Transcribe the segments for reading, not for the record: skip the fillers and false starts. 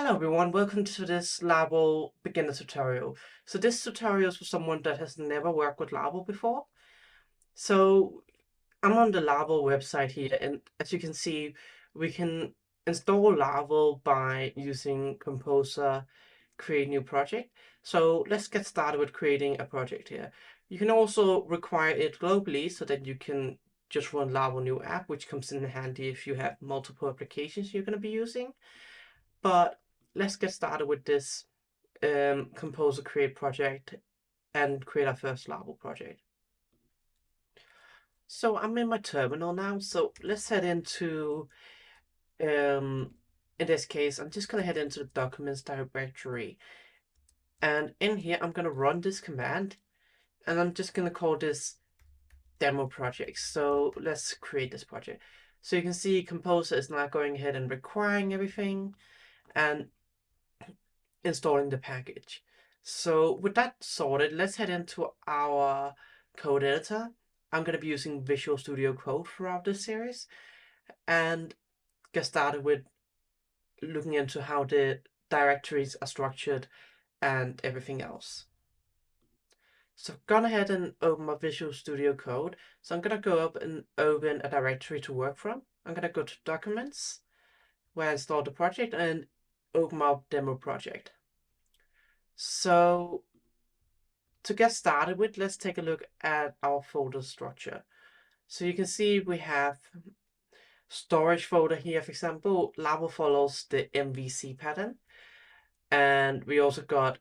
Hello everyone, welcome to this Laravel beginner tutorial. So this tutorial is for someone that has never worked with Laravel before. So I'm on the Laravel website here, and as you can see, we can install Laravel by using Composer, create new project. So let's get started with creating a project here. You can also require it globally so that you can just run Laravel new app, which comes in handy if you have multiple applications you're going to be using. But let's get started with this Composer create project and create our first Laravel project. So I'm in my terminal now. So let's head into, in this case, I'm just going to head into the documents directory. And in here, I'm going to run this command. And I'm just going to call this demo project. So let's create this project. So you can see Composer is now going ahead and requiring everything and installing the package. So with that sorted, let's head into our code editor. I'm going to be using Visual Studio Code throughout this series and get started with looking into how the directories are structured and everything else. So I've gone ahead and open my Visual Studio Code. So I'm going to go up and open a directory to work from. I'm going to go to Documents, where I installed the project, and open my demo project. So to get started with, let's take a look at our folder structure. So you can see we have storage folder here. For example, Laravel follows the MVC pattern. And we also got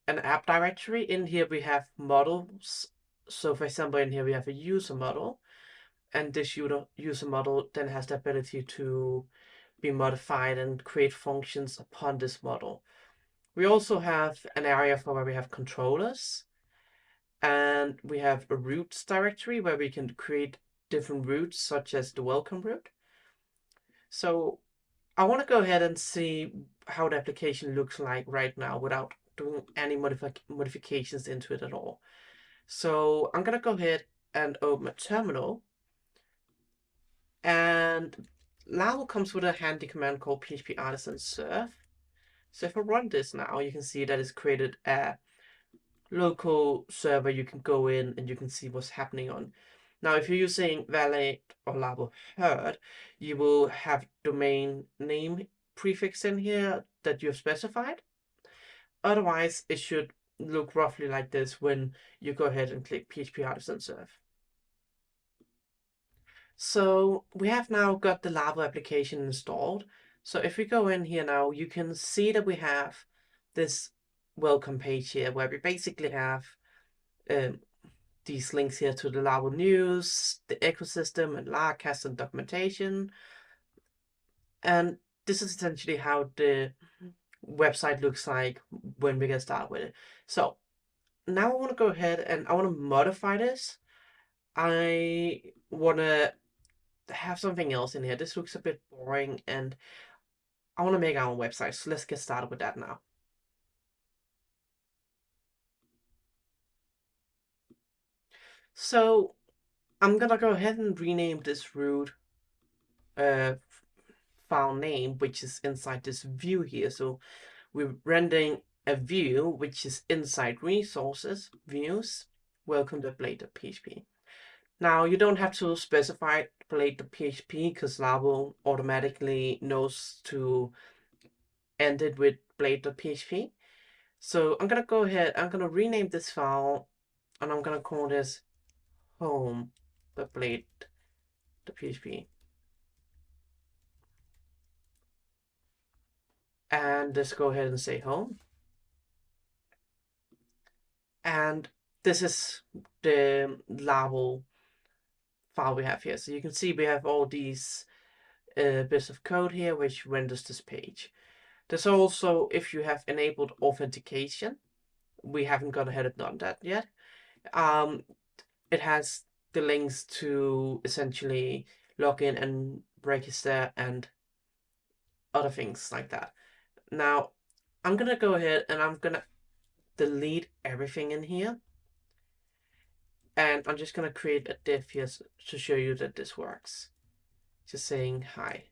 an app directory. In here we have models. So for example, in here we have a user model. And this user model then has the ability to be modified and create functions upon this model. We also have an area for where we have controllers. And we have a routes directory where we can create different routes, such as the welcome route. So I want to go ahead and see how the application looks like right now without doing any modifications into it at all. So I'm going to go ahead and open a terminal. And Laravel comes with a handy command called php artisan serve. So if I run this now, you can see that it's created a local server you can go in and you can see what's happening on. Now, if you're using Valet or Laravel Herd, you will have domain name prefix in here that you've specified. Otherwise, it should look roughly like this when you go ahead and click PHP Artisan Serve. So we have now got the Laravel application installed. So if we go in here now, you can see that we have this welcome page here where we basically have um, these links here to the Laravel news, the ecosystem, and Laracast and documentation. And this is essentially how the website looks like when we get started with it. So now I want to go ahead and I want to modify this. I want to have something else in here. This looks a bit boring and I want to make our own website. So let's get started with that now. So I'm gonna go ahead and rename this root file name, which is inside this view here. So we're rendering a view which is inside resources, views, welcome to blade.php. Now you don't have to specify blade.php because Laravel automatically knows to end it with blade.php. So I'm gonna go ahead, I'm gonna rename this file and I'm gonna call this home.blade.php. And let's go ahead and say home. And this is the Laravel file we have here. So you can see we have all these bits of code here which renders this page. There's also, if you have enabled authentication, we haven't gone ahead and done that yet. It has the links to essentially log in and register and other things like that. Now, I'm gonna go ahead and I'm gonna delete everything in here. And I'm just gonna create a div here to show you that this works. Just saying hi.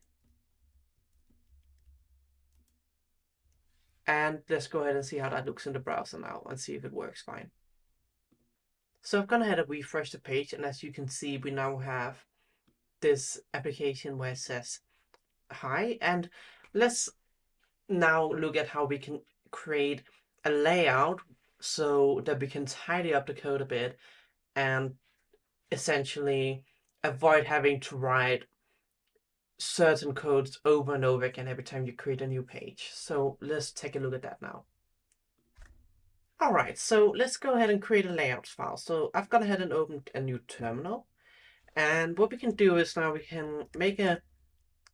And let's go ahead and see how that looks in the browser now and see if it works fine. So I've gone ahead and refreshed the page, and as you can see, we now have this application where it says hi. And let's now look at how we can create a layout so that we can tidy up the code a bit and essentially avoid having to write certain codes over and over again every time you create a new page. So let's take a look at that now. All right, so let's go ahead and create a layouts file. So I've gone ahead and opened a new terminal. And what we can do is now we can make a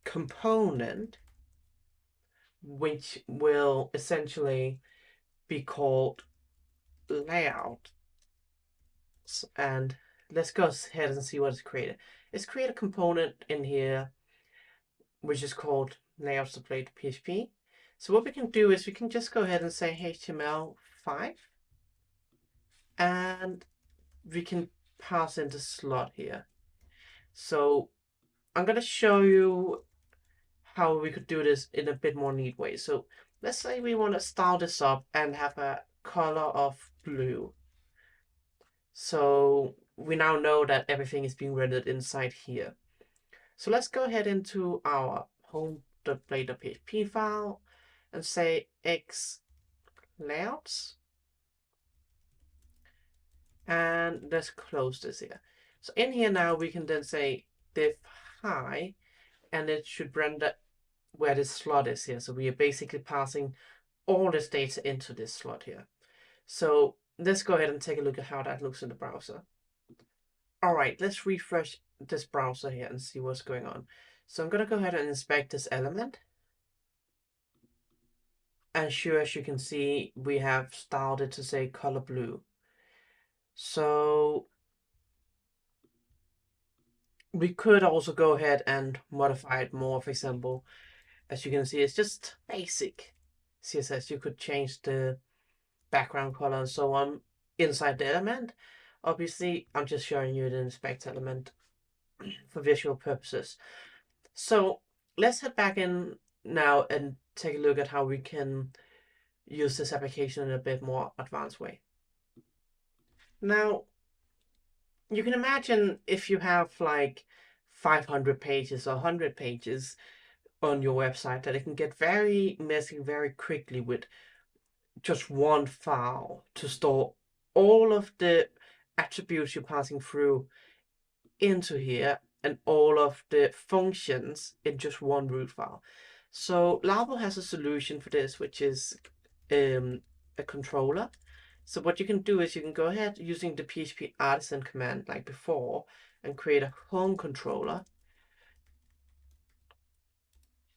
component which will essentially be called layout. And let's go ahead and see what it's created. It's create a component in here which is called layouts displayed PHP. So what we can do is we can just go ahead and say HTML5, and we can pass in the slot here. So I'm going to show you how we could do this in a bit more neat way. So let's say we want to style this up and have a color of blue. So we now know that everything is being rendered inside here. So let's go ahead into our home.play.php file and say x layouts. And let's close this here. So in here now we can then say div hi, and it should render where this slot is here. So we are basically passing all this data into this slot here. So let's go ahead and take a look at how that looks in the browser. All right, let's refresh this browser here and see what's going on. So I'm going to go ahead and inspect this element. And sure, as you can see, we have styled it to say color blue. So we could also go ahead and modify it more. For example, as you can see, it's just basic CSS. You could change the background color and so on inside the element. Obviously, I'm just showing you the inspect element for visual purposes. So let's head back in now and take a look at how we can use this application in a bit more advanced way. Now, you can imagine if you have like 500 pages or 100 pages on your website that it can get very messy very quickly with just one file to store all of the attributes you're passing through into here and all of the functions in just one root file. So Laravel has a solution for this, which is a controller. So what you can do is you can go ahead using the PHP artisan command like before and create a home controller.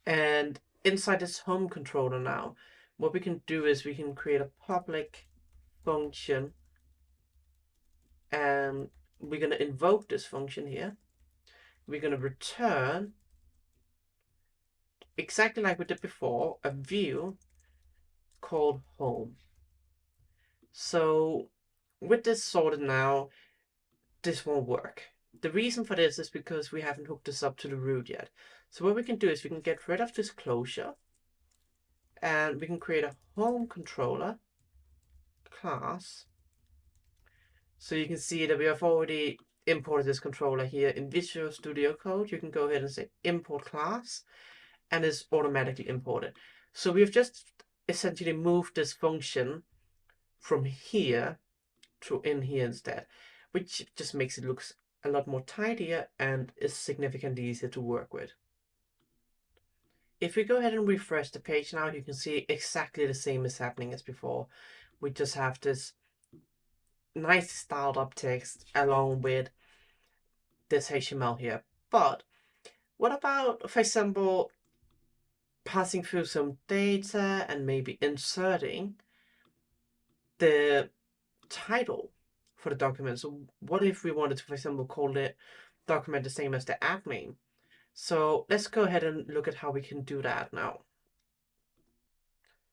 And inside this home controller now, what we can do is we can create a public function, and we're going to invoke this function here. We're going to return, exactly like we did before, a view called home. So with this sorted now, this won't work. The reason for this is because we haven't hooked this up to the root yet. So what we can do is we can get rid of this closure, and we can create a home controller class. So you can see that we have already imported this controller here in Visual Studio Code. You can go ahead and say import class, and it's automatically imported. So we've just essentially moved this function from here to in here instead, which just makes it look a lot more tidier and is significantly easier to work with. If we go ahead and refresh the page now, you can see exactly the same is happening as before. We just have this nice styled up text along with this HTML here. But what about, for example, passing through some data and maybe inserting the title for the document? So what if we wanted to, for example, call the document the same as the app name? So let's go ahead and look at how we can do that now.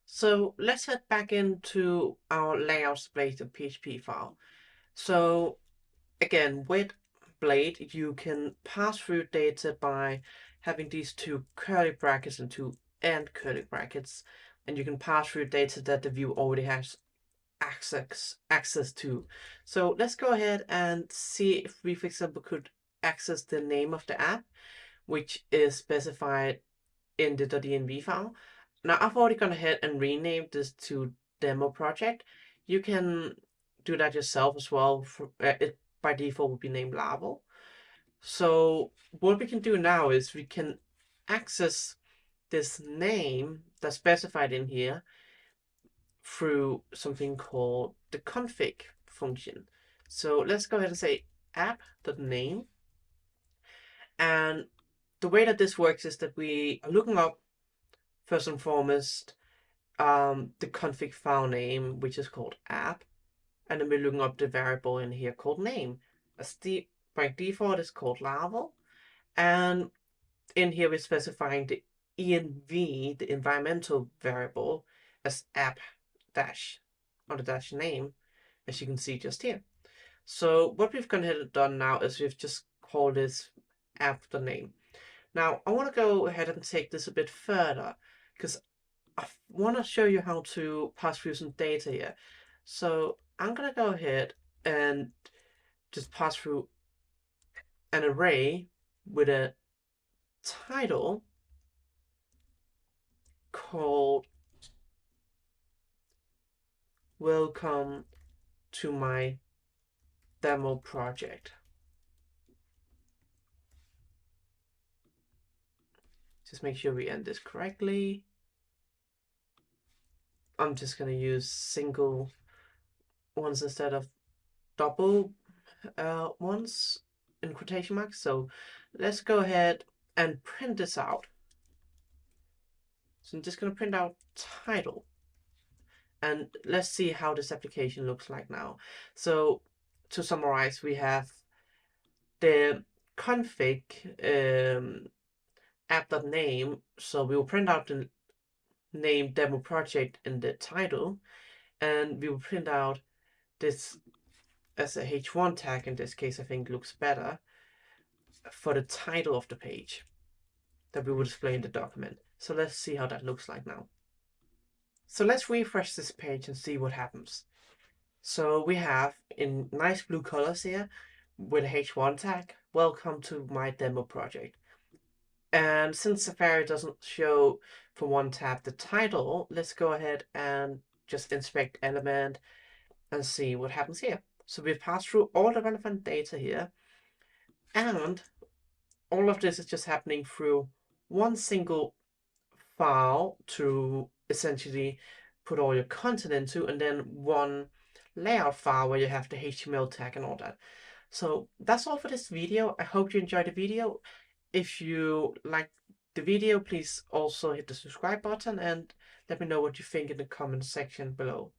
So let's head back into our layouts blade and PHP file. So again, with Blade, you can pass through data by having these two curly brackets and two and curly brackets, and you can pass through data that the view already has access to. So let's go ahead and see if we, for example, could access the name of the app, which is specified in the .env file. Now I've already gone ahead and renamed this to demo project. You can do that yourself as well. It by default will be named Laravel. So what we can do now is we can access this name that's specified in here through something called the config function. So let's go ahead and say app.name. And the way that this works is that we are looking up, first and foremost, the config file name, which is called app. And then we're looking up the variable in here called name. By default, it's called Laravel. And in here, we're specifying the env, the environmental variable, as app dash on the dash name, as you can see just here. So what we've gone ahead and done now is we've just called this app.name. Now I want to go ahead and take this a bit further because I want to show you how to pass through some data here. So I'm going to go ahead and just pass through an array with a title called welcome to my demo project. Just make sure we end this correctly. I'm just going to use single ones instead of double ones in quotation marks. So let's go ahead and print this out. So I'm just going to print out title. And let's see how this application looks like now. So to summarize, we have the config app.name. So we will print out the name demo project in the title, and we will print out this as a h1 tag. In this case, I think looks better for the title of the page that we will display in the document. So let's see how that looks like now. So let's refresh this page and see what happens. So we have in nice blue colors here with a h1 tag, welcome to my demo project. And since Safari doesn't show for one tab the title, let's go ahead and just inspect element and see what happens here. So we've passed through all the relevant data here, and all of this is just happening through one single file to essentially put all your content into, and then one layout file where you have the HTML tag and all that. So that's all for this video. I hope you enjoyed the video. If you like the video, please also hit the subscribe button and let me know what you think in the comment section below.